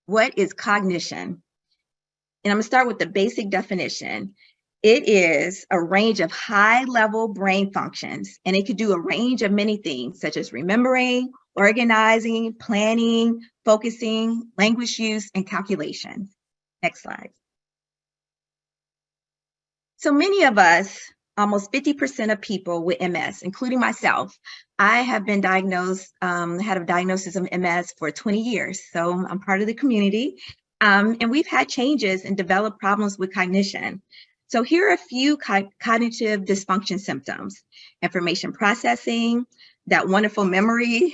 What is cognition? And I'm going to start with the basic definition. It is a range of high-level brain functions, and it could do a range of many things, such as remembering, organizing, planning, focusing, language use, and calculations. Next slide. So many of us, almost 50% of people with MS, including myself, I have been diagnosed, had a diagnosis of MS for 20 years. So I'm part of the community. And we've had changes and developed problems with cognition. So here are a few cognitive dysfunction symptoms: information processing, that wonderful memory,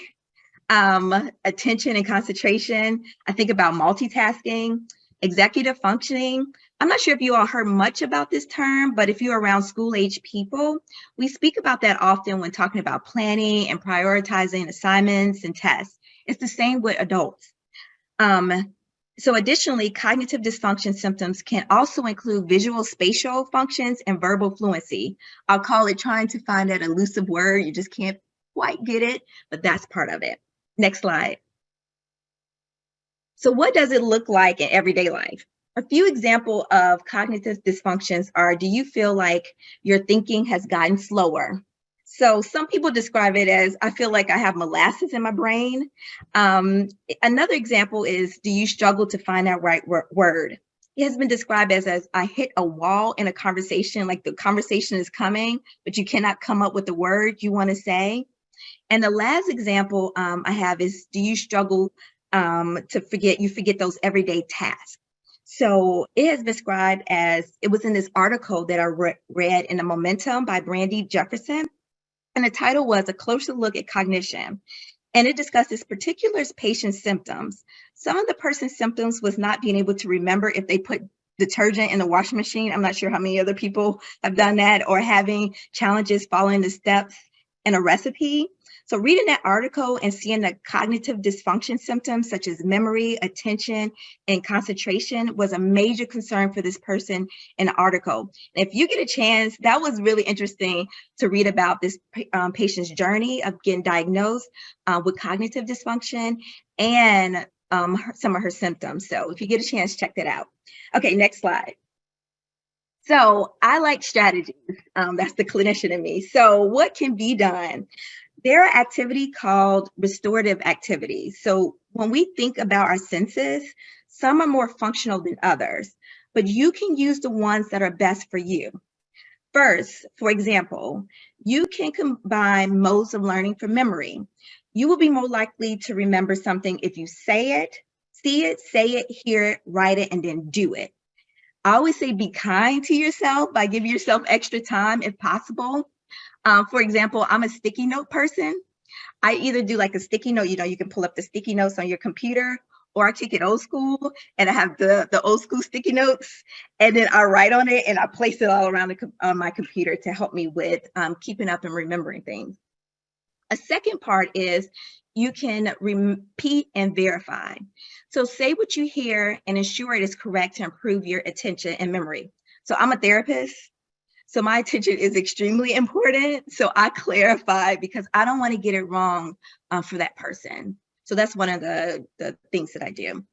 attention and concentration. I think about multitasking, executive functioning. I'm not sure if you all heard much about this term, but if you're around school-age people, we speak about that often when talking about planning and prioritizing assignments and tests. It's the same with adults. So additionally, cognitive dysfunction symptoms can also include visual spatial functions and verbal fluency. I'll call it trying to find that elusive word. You just can't quite get it, but that's part of it. Next slide. So what does it look like in everyday life? A few examples of cognitive dysfunctions are: do you feel like your thinking has gotten slower? So some people describe it as, I feel like I have molasses in my brain. Another example is, do you struggle to find that right word? It has been described as I hit a wall in a conversation, like the conversation is coming, but you cannot come up with the word you want to say. And the last example I have is, do you struggle to forget those everyday tasks? So it has been described as, it was in this article that I read in the Momentum by Brandy Jefferson. And the title was A Closer Look at Cognition. And it discussed this particular patient's symptoms. Some of the person's symptoms was not being able to remember if they put detergent in the washing machine. I'm not sure how many other people have done that, or having challenges following the steps in a recipe. So reading that article and seeing the cognitive dysfunction symptoms such as memory, attention, and concentration was a major concern for this person in the article. And if you get a chance, that was really interesting to read about this patient's journey of getting diagnosed with cognitive dysfunction and some of her symptoms. So if you get a chance, check that out. Okay, next slide. So I like strategies. That's the clinician in me. So what can be done? There are activities called restorative activities. So when we think about our senses, some are more functional than others, but you can use the ones that are best for you. First, for example, you can combine modes of learning for memory. You will be more likely to remember something if you say it, see it, say it, hear it, write it, and then do it. I always say be kind to yourself by giving yourself extra time if possible. For example, I'm a sticky note person. I either do like a sticky note, you can pull up the sticky notes on your computer, or I take it old school and I have the old school sticky notes, and then I write on it and I place it all around on my computer to help me with keeping up and remembering things. A second part is you can repeat and verify. So say what you hear and ensure it is correct to improve your attention and memory. So I'm a therapist. So my attention is extremely important. So I clarify because I don't want to get it wrong for that person. So that's one of the things that I do.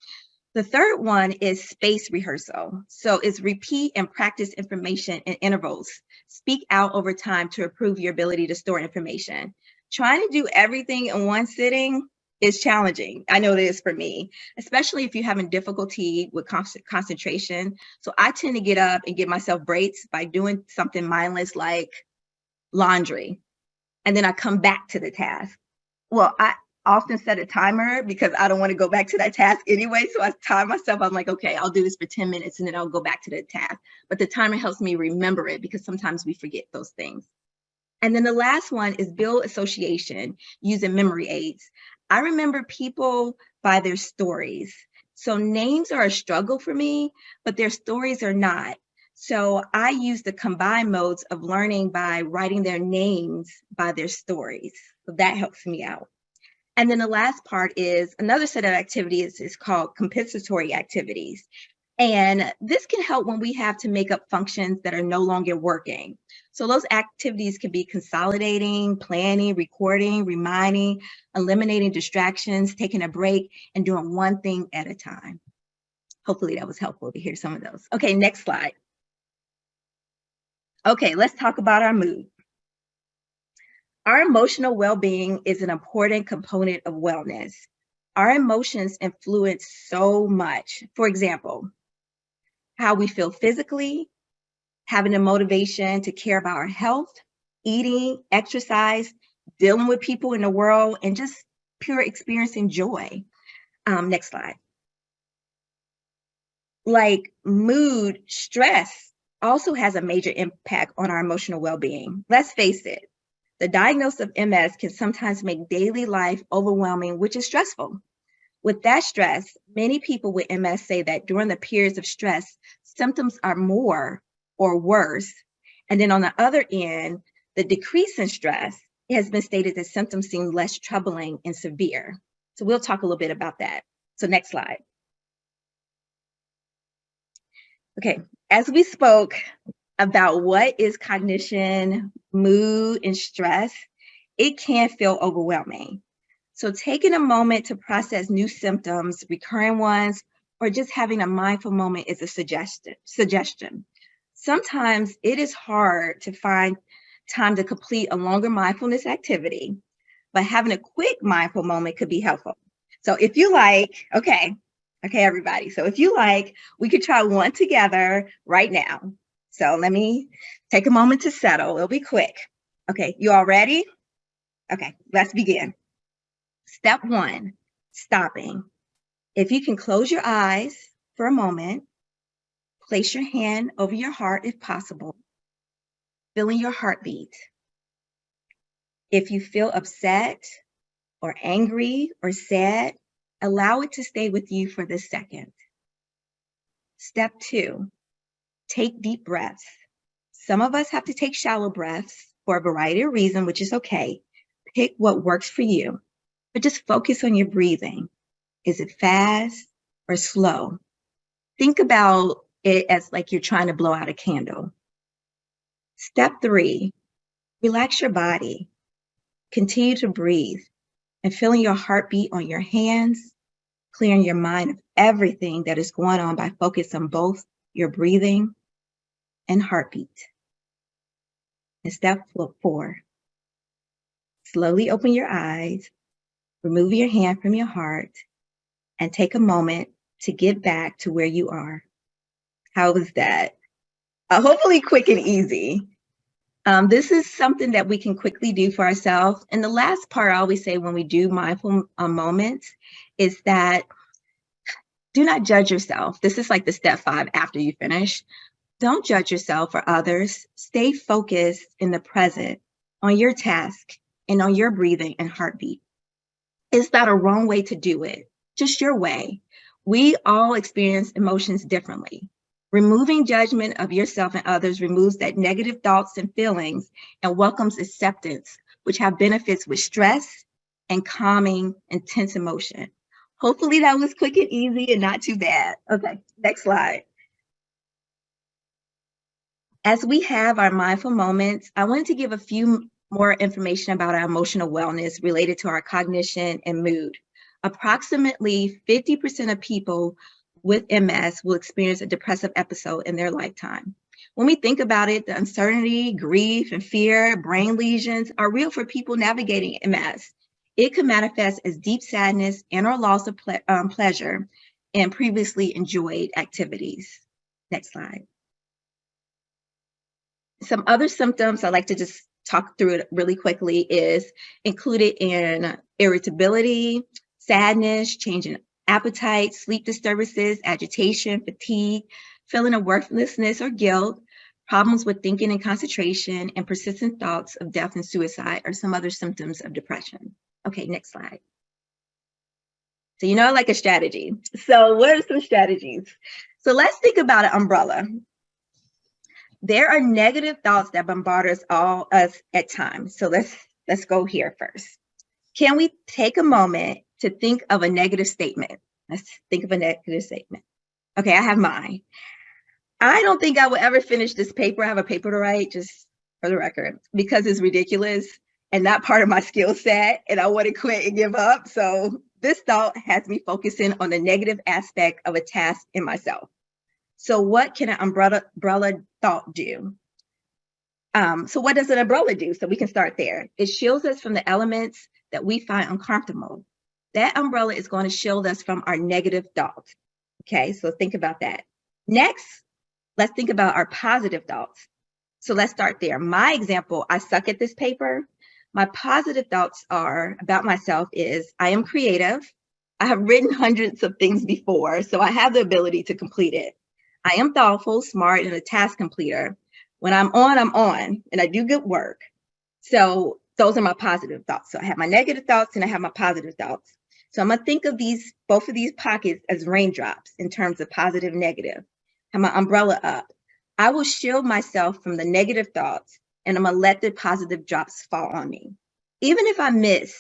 The third one is space rehearsal. So it's repeat and practice information in intervals. Speak out over time to improve your ability to store information. Trying to do everything in one sitting is challenging. I know it is for me, especially if you're having difficulty with concentration. So I tend to get up and give myself breaks by doing something mindless like laundry. And then I come back to the task. Well, I often set a timer because I don't want to go back to that task anyway. So I time myself. I'm like, okay, I'll do this for 10 minutes and then I'll go back to the task. But the timer helps me remember it because sometimes we forget those things. And then the last one is build association using memory aids. I remember people by their stories. So names are a struggle for me, but their stories are not. So I use the combined modes of learning by writing their names by their stories. So that helps me out. And then the last part is another set of activities is called compensatory activities. And this can help when we have to make up functions that are no longer working. So those activities can be consolidating, planning, recording, reminding, eliminating distractions, taking a break, and doing one thing at a time. Hopefully that was helpful to hear some of those. Okay, next slide. Okay, let's talk about our mood. Our emotional well-being is an important component of wellness. Our emotions influence so much. For example, how we feel physically, having a motivation to care about our health, eating, exercise, dealing with people in the world, and just pure experiencing joy. Next slide. Like mood, stress also has a major impact on our emotional well-being. Let's face it, the diagnosis of MS can sometimes make daily life overwhelming, which is stressful. With that stress, many people with MS say that during the periods of stress, symptoms are more or worse. And then on the other end, the decrease in stress, it has been stated that symptoms seem less troubling and severe. So we'll talk a little bit about that. So next slide. Okay, as we spoke about what is cognition, mood, and stress, it can feel overwhelming. So taking a moment to process new symptoms, recurring ones, or just having a mindful moment is a suggestion. Sometimes it is hard to find time to complete a longer mindfulness activity, but having a quick mindful moment could be helpful. So if you like, okay, everybody. So if you like, we could try one together right now. So let me take a moment to settle. It'll be quick. Okay, you all ready? Okay, let's begin. Step 1, stopping. If you can close your eyes for a moment, place your hand over your heart if possible, feeling your heartbeat. If you feel upset or angry or sad, allow it to stay with you for this second. Step 2, take deep breaths. Some of us have to take shallow breaths for a variety of reasons, which is okay. Pick what works for you, but just focus on your breathing. Is it fast or slow? Think about it as like you're trying to blow out a candle. Step 3, relax your body. Continue to breathe and feeling your heartbeat on your hands, clearing your mind of everything that is going on by focusing on both your breathing and heartbeat. And step 4, slowly open your eyes, remove your hand from your heart, and take a moment to get back to where you are. How was that? Hopefully quick and easy. This is something that we can quickly do for ourselves. And the last part I always say when we do mindful moments is that do not judge yourself. This is like the step 5 after you finish. Don't judge yourself or others. Stay focused in the present on your task and on your breathing and heartbeat. It's not a wrong way to do it, just your way. We all experience emotions differently. Removing judgment of yourself and others removes that negative thoughts and feelings and welcomes acceptance, which have benefits with stress and calming intense emotion. Hopefully that was quick and easy and not too bad. Okay, next slide. As we have our mindful moments, I wanted to give a few more information about our emotional wellness related to our cognition and mood. Approximately 50% of people with MS will experience a depressive episode in their lifetime. When we think about it, the uncertainty, grief, and fear, brain lesions are real for people navigating MS. It can manifest as deep sadness and or loss of pleasure in previously enjoyed activities. Next slide. Some other symptoms I like to just talk through it really quickly is included in irritability, sadness, change in appetite, sleep disturbances, agitation, fatigue, feeling of worthlessness or guilt, problems with thinking and concentration, and persistent thoughts of death and suicide are some other symptoms of depression. Okay, next slide. So you know I like a strategy. So what are some strategies? So let's think about an umbrella. There are negative thoughts that bombard us at times. So let's go here first. Can we take a moment to think of a negative statement? Let's think of a negative statement. Okay, I have mine. I don't think I will ever finish this paper. I have a paper to write, just for the record, because it's ridiculous and not part of my skill set, and I want to quit and give up. So This thought has me focusing on the negative aspect of a task in myself. So what can an umbrella thought do? So what does an umbrella do? So we can start there. It shields us from the elements that we find uncomfortable. That umbrella is going to shield us from our negative thoughts. Okay, so think about that. Next, let's think about our positive thoughts. So let's start there. My example, I suck at this paper. My positive thoughts are about myself is I am creative. I have written hundreds of things before, so I have the ability to complete it. I am thoughtful, smart, and a task completer. When I'm on, and I do good work. So those are my positive thoughts. So I have my negative thoughts and I have my positive thoughts. So I'm gonna think of both of these pockets as raindrops in terms of positive, negative. Have my umbrella up. I will shield myself from the negative thoughts and I'm gonna let the positive drops fall on me. Even if I miss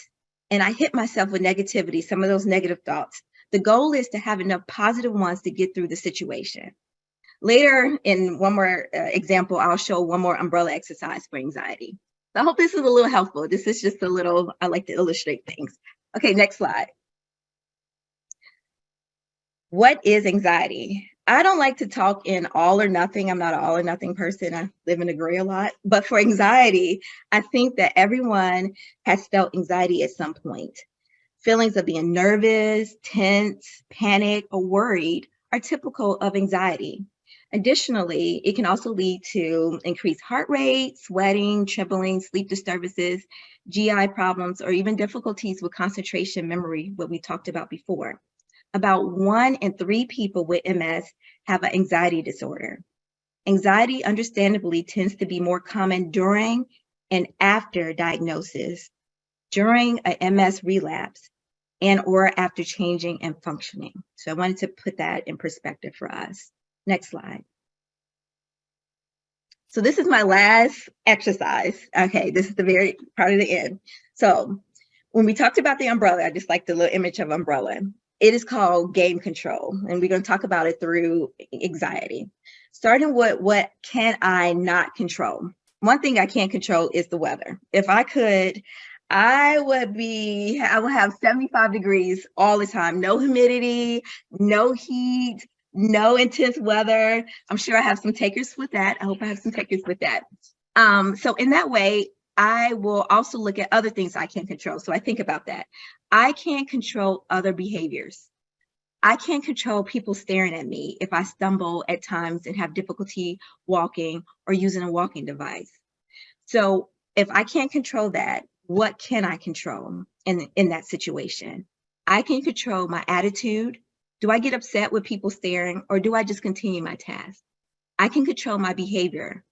and I hit myself with negativity, some of those negative thoughts, the goal is to have enough positive ones to get through the situation. Later, in one more example, I'll show one more umbrella exercise for anxiety. So I hope this is a little helpful. This is just a little, I like to illustrate things. Okay, next slide. What is anxiety? I don't like to talk in all or nothing. I'm not an all or nothing person. I live in the gray a lot. But for anxiety, I think that everyone has felt anxiety at some point. Feelings of being nervous, tense, panic, or worried are typical of anxiety. Additionally, it can also lead to increased heart rate, sweating, trembling, sleep disturbances, GI problems, or even difficulties with concentration, memory, what we talked about before. About 1 in 3 people with MS have an anxiety disorder. Anxiety, understandably, tends to be more common during and after diagnosis, during a MS relapse, and or after changing and functioning. So I wanted to put that in perspective for us. Next slide. So this is my last exercise. Okay, this is the very part of the end. So when we talked about the umbrella, I just like the little image of umbrella. It is called game control, and we're going to talk about it through anxiety. Starting with what can I not control? One thing I can't control is the weather. If I could, I would have 75 degrees all the time, no humidity, no heat, no intense weather. I'm sure I have some takers with that. I hope I have some takers with that. So in that way, I will also look at other things I can control. So I think about that. I can't control other behaviors. I can't control people staring at me if I stumble at times and have difficulty walking or using a walking device. So if I can't control that, what can I control in that situation? I can control my attitude. Do I get upset with people staring, or do I just continue my task? I can control my behavior.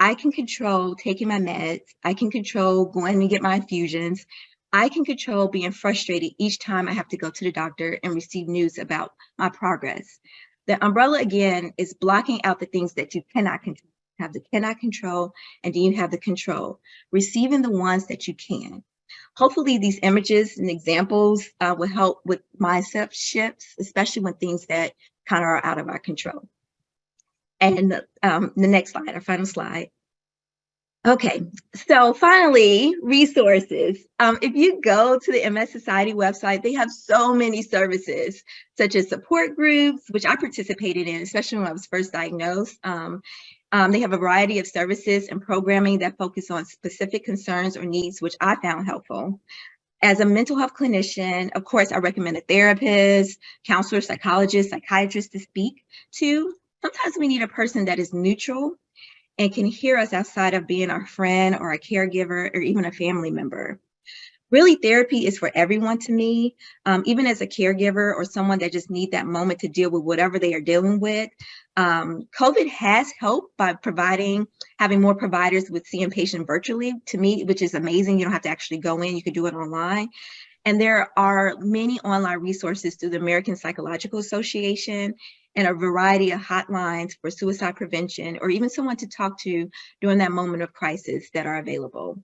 I can control taking my meds. I can control going and get my infusions. I can control being frustrated each time I have to go to the doctor and receive news about my progress. The umbrella, again, is blocking out the things that you cannot control. You have the cannot control, and then you have the control, receiving the ones that you can. Hopefully these images and examples will help with mindset shifts, especially when things that kind of are out of our control. And the next slide, our final slide. Okay, so finally, resources. If you go to the MS Society website, they have so many services, such as support groups, which I participated in, especially when I was first diagnosed. They have a variety of services and programming that focus on specific concerns or needs, which I found helpful. As a mental health clinician, of course, I recommend a therapist, counselor, psychologist, psychiatrist to speak to. Sometimes we need a person that is neutral and can hear us outside of being our friend or a caregiver or even a family member. Really, therapy is for everyone to me, even as a caregiver or someone that just need that moment to deal with whatever they are dealing with. COVID has helped by having more providers with seeing patients virtually, to me, which is amazing. You don't have to actually go in, you can do it online. And there are many online resources through the American Psychological Association and a variety of hotlines for suicide prevention or even someone to talk to during that moment of crisis that are available.